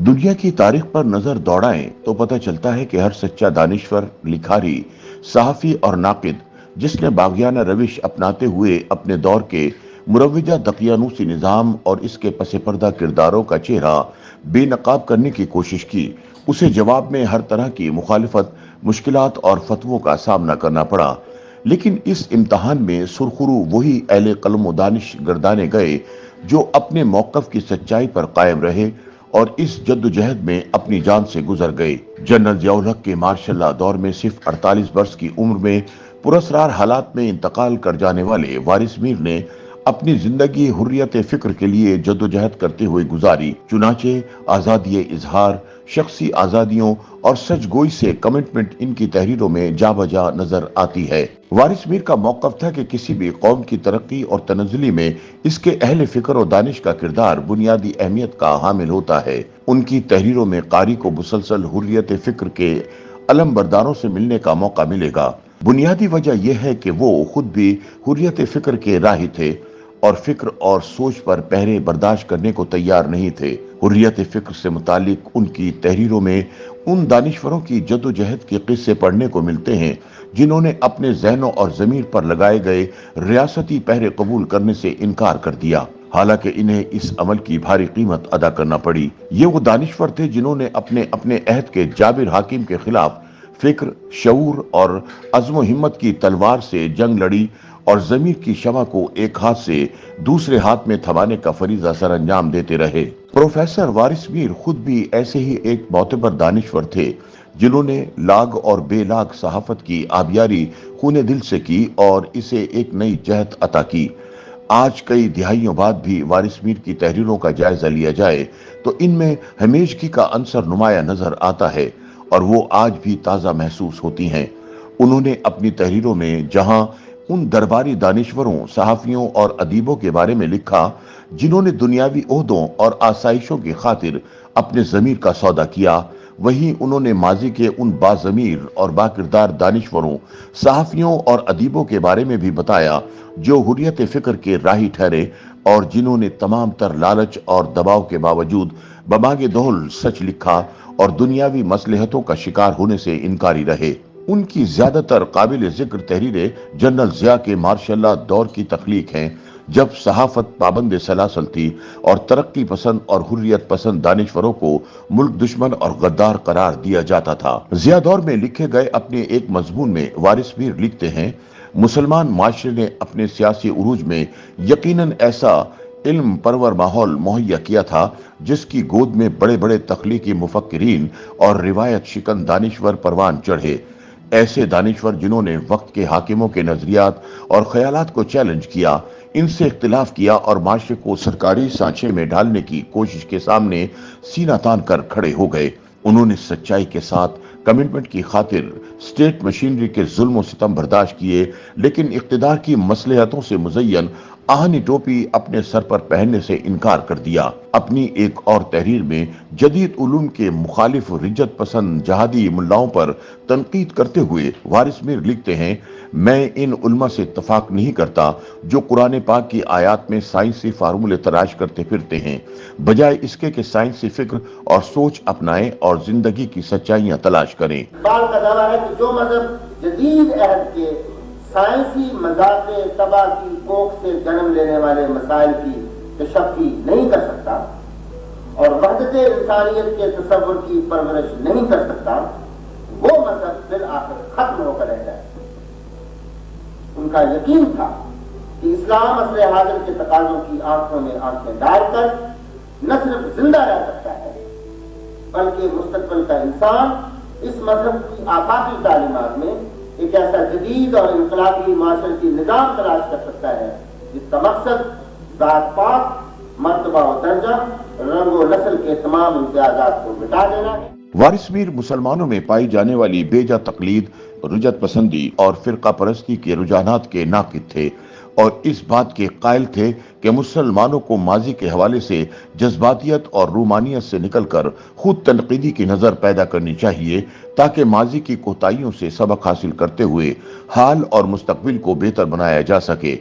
दुनिया की तारीख पर नजर दौड़ाएं तो पता चलता है कि हर सच्चा दानिश्वर, लिखारी, सहाफी और नाकिद जिसने बागियाना रविश अपनाते हुए अपने दौर के मुरव्विजा दकियानूसी निजाम और इसके पसे पर्दा किरदारों का चेहरा बेनकाब करने की कोशिश की, उसे जवाब में हर तरह की मुखालिफत, मुश्किलात और फतवों का सामना करना पड़ा। लेकिन इस इम्तहान में सुरखरू वही अहले कलम व दानिश गर्दाने गए जो अपने मौकफ की सच्चाई पर कायम रहे और इस जद्दोजहद में अपनी जान से गुजर गए। जनरल जियाउल हक के मार्शल लॉ दौर में सिर्फ 48 वर्ष की उम्र में पुरस्कार हालात में इंतकाल कर जाने वाले वारिस मीर ने अपनी जिंदगी हुर्रियत फिक्र के लिए जद्दोजहद करते हुए गुजारी। चुनाचे आजादी इजहार, शख्सी आजादियों और सचगोई से कमिटमेंट इनकी तहरीरों में जा बजा नजर आती है। वारिस मीर का मौकफ था कि किसी भी कौम की तरक्की और तनज़्ज़ुली में इसके अहले फिक्र और दानिश का किरदार बुनियादी अहमियत का हामिल होता है। उनकी तहरीरों में कारी को मुसलसल हुर्रियत फिक्र के अलम बरदारों से मिलने का मौका मिलेगा। बुनियादी वजह यह है कि वो खुद भी हुर्रियत फिक्र के राही थे और फिक्र और सोच पर पहरे बर्दाश्त करने को तैयार नहीं थे। हुर्रियत फिक्र से मुतालिक उनकी तहरीरों में उन दानिश्वरों की जद्दोजहद के किस्से पढ़ने को मिलते हैं जिन्होंने अपने ज़हनों और ज़मीर पर लगाए गए रियासती पहरे कबूल करने से इनकार कर दिया, हालांकि इन्हें इस अमल की भारी कीमत अदा करना पड़ी। ये वो दानिश्वर थे जिन्होंने अपने अपने अहद के जाबिर हाकिम के खिलाफ फिक्र, शऊर और अज़्म हिम्मत की तलवार से जंग लड़ी और ज़मीर की शमा को एक हाथ से दूसरे हाथ में थमाने का फरीज़ा सर अंजाम देते रहे। प्रोफेसर वारिस मीर खुद भी ऐसे ही एक मोतबर दानिश्वर थे जिन्होंने लाग और बेलाग सहाफत की आबियारी खूने दिल से की और इसे एक नई जहत अता की। आज कई दिहाइयों बाद भी वारिस मीर की तहरीरों का जायजा लिया जाए तो इनमें हमेशगी का अंसर नुमाया नजर आता है और वो आज भी ताज़ा महसूस होती हैं। उन्होंने अपनी तहरीरों में जहां उन दरबारी दानिश्वरों, सहाफियों और अदीबों के बारे में लिखा जिन्होंने दुनियावी ओहदों और आसाइशों की खातिर अपने ज़मीर का सौदा किया, वहीं उन्होंने माजी के उन बाज़मीर और बाकिरदार दानिश्वरों, सहाफियों और अदीबों के बारे में भी बताया जो हुर्रियत फिक्र के राही ठहरे और जिन्होंने तमाम तर लालच और दबाव के बावजूद बमागे दोहल सच लिखा और दुनियावी मसलहतों का शिकार होने से इनकारी रहे। उनकी ज्यादातर काबिल जिक्र तहरीरें जनरल जिया के मार्शल लॉ दौर की तख्लीक हैं, जब सहाफत पाबंद सलासल थी और तरक्की पसंद और हुर्रियत पसंद दानिश्वरों को मुल्क दुश्मन और गद्दार करार दिया जाता था। जिया दौर में लिखे गए अपने एक मजमून में वारिस मीर लिखते हैं, मुसलमान माशरे ने अपने सियासी उरूज में यकीनन ऐसा इल्म परवर माहौल मुहैया किया था जिसकी गोद में बड़े बड़े तख्लीकी मुफक्किरीन और रिवायत शिकन दानिश्वर परवान चढ़े। ऐसे दानिश्वर जिन्होंने वक्त के हाकिमों के नजरियात और ख्यालात को चैलेंज किया, इनसे इख्तिलाफ किया और माशरे को सरकारी सांचे में डालने की कोशिश के सामने सीना तान कर खड़े हो गए। उन्होंने सच्चाई के साथ कमिटमेंट की खातिर स्टेट मशीनरी के जुल्म सितम बर्दाश्त किए, लेकिन इख्तिदार की मसलहतों से मुज़य्यन आहनी टोपी अपने सर पर पहनने से इनकार कर दिया। अपनी एक और तहरीर में जदीद उलूम के मुखालिफ रिज्जत पसंद जहादी मुल्लाओं पर तनकीद करते हुए वारिस मीर लिखते हैं, मैं इन उलमा से इत्तफाक नहीं करता जो कुरान पाक की आयात में साइंसी फार्मूले तलाश करते फिरते हैं, बजाय इसके कि साइंसी फिक्र और सोच अपनाएं और जिंदगी की सच्चाइयां तलाश करें। इकबाल का दावा है कि जो मजहब जदीद अहद के साइंसी मजाके तबाह की कोख से जन्म लेने वाले मसाइल की तशक्की नहीं कर सकता और वहदत इंसानियत के तसव्वुर की परवरिश नहीं कर सकता, वो मजहब फिर आखिर खत्म होकर रह जाए। उनका यकीन था कि इस्लाम असले हाजिर के तकाजों की आंखों में आंखें डालकर न सिर्फ जिंदा रह सकता है बल्कि मुस्तकबिल का इंसान इस मजहब की आफाकी तालीमात में एक ऐसा जदीद और इनकलाबी माशरती निजाम तलाश कर सकता है जिसका मकसद जात पात, मर्तबा और दर्जा, रंग और नस्ल के तमाम इम्तियाजात को मिटा देना है। वारिस मीर मुसलमानों में पाई जाने वाली बेजा तकलीद, रुजत पसंदी और फिरका परस्ती के रुझानात के नाकिद थे और इस बात के कायल थे कि मुसलमानों को माजी के हवाले से जज्बातियत और रूमानियत से निकलकर खुद तनकीदी की नज़र पैदा करनी चाहिए ताकि माजी की कोताहियों से सबक हासिल करते हुए हाल और मुस्तकबिल को बेहतर बनाया जा सके।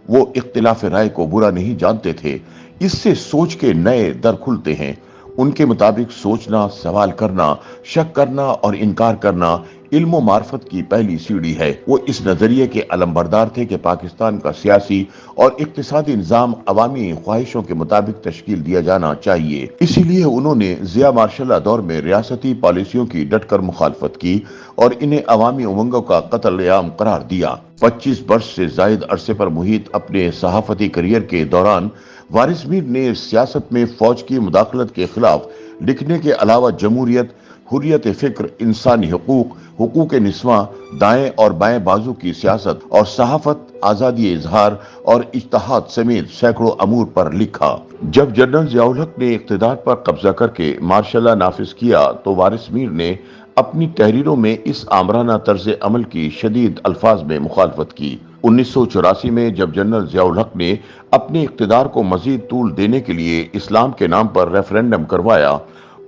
वो इख्तिलाफ राय को बुरा नहीं जानते थे, इससे सोच के नए दर खुलते हैं। ان کے مطابق سوچنا، سوال کرنا، شک کرنا اور انکار کرنا علم و معرفت کی پہلی سیڑھی ہے۔ وہ اس نظریے کے علمبردار تھے کہ پاکستان کا سیاسی اور اقتصادی نظام عوامی خواہشوں کے مطابق تشکیل دیا جانا چاہیے۔ اسی لیے انہوں نے ضیاء مارشل دور میں ریاستی پالیسیوں کی ڈٹ کر مخالفت کی اور انہیں عوامی امنگوں کا قتل عام قرار دیا۔ 25 برس سے زائد عرصے پر محیط اپنے صحافتی کیریئر کے دوران وارث میر نے سیاست میں فوج کی مداخلت کے خلاف لکھنے کے علاوہ جمہوریت، حریت فکر، انسانی حقوق، حقوق نسواں، دائیں اور بائیں بازو کی سیاست اور صحافت، آزادی اظہار اور اجتہاد سمیت سینکڑوں امور پر لکھا۔ جب جنرل ضیاء الحق نے اقتدار پر قبضہ کر کے مارشل لا نافذ کیا تو وارث میر نے اپنی تحریروں میں اس آمرانہ طرز عمل کی شدید الفاظ میں مخالفت کی۔ 1984 میں جب جنرل ضیاء الحق نے اپنے اقتدار کو مزید طول دینے کے لیے اسلام کے نام پر ریفرینڈم کروایا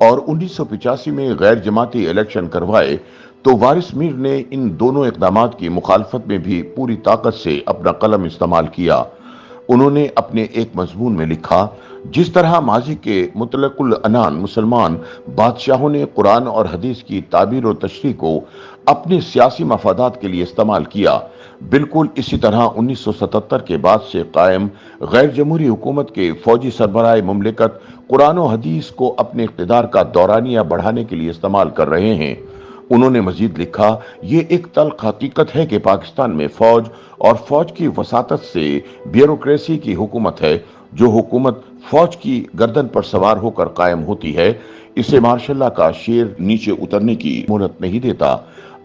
اور 1985 میں غیر جماعتی الیکشن کروائے تو وارث میر نے ان دونوں اقدامات کی مخالفت میں بھی پوری طاقت سے اپنا قلم استعمال کیا۔ انہوں نے اپنے ایک مضمون میں لکھا، جس طرح ماضی کے مطلق العنان مسلمان بادشاہوں نے قرآن اور حدیث کی تعبیر و تشریح کو اپنے سیاسی مفادات کے لیے استعمال کیا، بالکل اسی طرح 1977 کے بعد سے قائم غیر جمہوری حکومت کے فوجی سربراہ مملکت قرآن و حدیث کو اپنے اقتدار کا دورانیہ بڑھانے کے لیے استعمال کر رہے ہیں۔ انہوں نے مزید لکھا، یہ ایک تلخ حقیقت ہے کہ پاکستان میں فوج اور فوج کی وساطت سے بیوروکریسی کی حکومت ہے۔ جو حکومت فوج کی گردن پر سوار ہو کر قائم ہوتی ہے، اسے مارشل لا کا شیر نیچے اترنے کی مہلت نہیں دیتا۔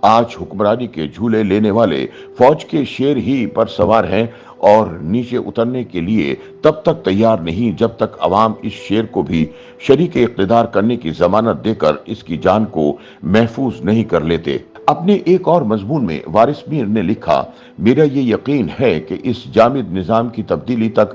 آج حکمرانی کے جھولے لینے والے فوج کے شیر ہی پر سوار ہیں اور نیچے اترنے کے لیے تب تک تیار نہیں جب تک عوام اس شیر کو بھی شریک اقتدار کرنے کی ضمانت دے کر اس کی جان کو محفوظ نہیں کر لیتے۔ اپنے ایک اور مضمون میں وارث میر نے لکھا، میرا یہ یقین ہے کہ اس جامد نظام کی تبدیلی تک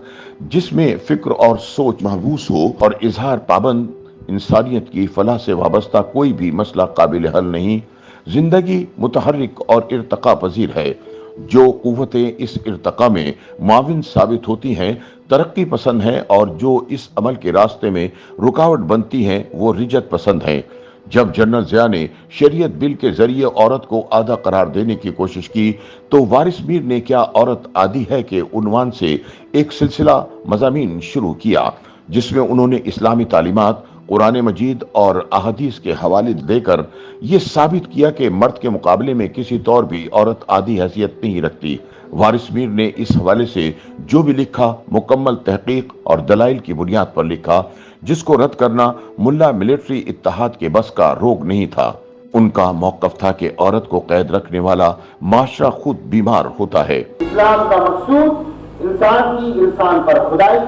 جس میں فکر اور سوچ محبوس ہو اور اظہار پابند، انسانیت کی فلاح سے وابستہ کوئی بھی مسئلہ قابل حل نہیں۔ زندگی متحرک اور ارتقا پذیر ہے۔ جو قوتیں اس ارتقا میں معاون ثابت ہوتی ہیں ترقی پسند ہیں، اور جو اس عمل کے راستے میں رکاوٹ بنتی ہیں وہ رجت پسند ہیں۔ جب جنرل ضیاء نے شریعت بل کے ذریعے عورت کو آدھا قرار دینے کی کوشش کی تو وارث میر نے کیا عورت آدھی ہے کہ عنوان سے ایک سلسلہ مضامین شروع کیا، جس میں انہوں نے اسلامی تعلیمات، قرآن مجید اور احادیث کے حوالے دے کر یہ ثابت کیا کہ مرد کے مقابلے میں کسی طور بھی عورت آدھی حیثیت نہیں رکھتی۔ وارث میر نے اس حوالے سے جو بھی لکھا مکمل تحقیق اور دلائل کی بنیاد پر لکھا، جس کو رد کرنا ملا ملٹری اتحاد کے بس کا روگ نہیں تھا۔ ان کا موقف تھا کہ عورت کو قید رکھنے والا معاشرہ خود بیمار ہوتا ہے۔ اسلام کا مقصود انسان کی انسان پر خدائی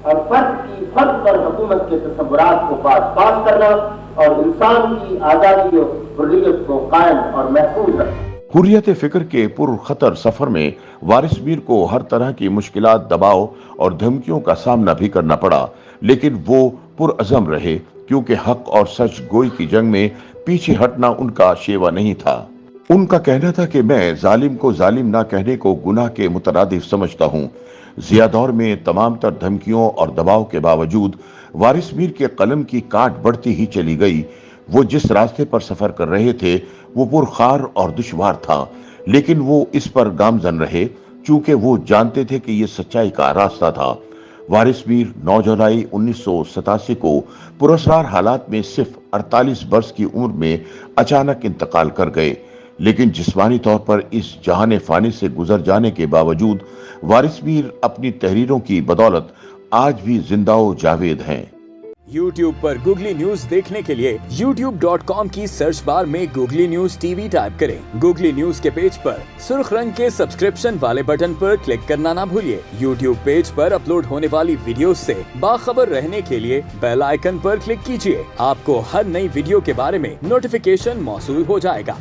اور فرد کی فرد پر حکومت کے تصورات کو پاس کرنا اور انسان کی آزادی اور حریت کو قائم اور محفوظ رکھنا۔ حریت فکر کے پر خطر سفر میں وارث میر کو ہر طرح کی مشکلات، دباؤ اور دھمکیوں کا سامنا بھی کرنا پڑا، لیکن وہ پرعزم رہے، کیونکہ حق اور سچ گوئی کی جنگ میں پیچھے ہٹنا ان کا شیوا نہیں تھا۔ ان کا کہنا تھا کہ میں ظالم کو ظالم نہ کہنے کو گناہ کے مترادف سمجھتا ہوں۔ ضیاء دور میں تمام تر دھمکیوں اور دباؤ کے باوجود وارث میر کے قلم کی کاٹ بڑھتی ہی چلی گئی۔ وہ جس راستے پر سفر کر رہے تھے وہ پرخار اور دشوار تھا، لیکن وہ اس پر گامزن رہے چونکہ وہ جانتے تھے کہ یہ سچائی کا راستہ تھا۔ وارث میر 9 جولائی 1987 کو پراسرار حالات میں صرف 48 برس کی عمر میں اچانک انتقال کر گئے، لیکن جسمانی طور پر اس جہان فانی سے گزر جانے کے باوجود وارث میر اپنی تحریروں کی بدولت آج بھی زندہ و جاوید ہیں۔ YouTube پر گوگلی نیوز دیکھنے کے لیے youtube.com کی سرچ بار میں googly news T V type کریں۔ گوگلی نیوز کے پیج پر سرخ رنگ کے سبسکرپشن والے بٹن پر کلک کرنا نہ بھولیے۔ YouTube پیج پر اپلوڈ ہونے والی ویڈیوز سے باخبر رہنے کے لیے بیل آئیکن پر کلک کیجیے۔ آپ کو ہر نئی ویڈیو کے بارے میں نوٹیفیکیشن موصول ہو جائے گا۔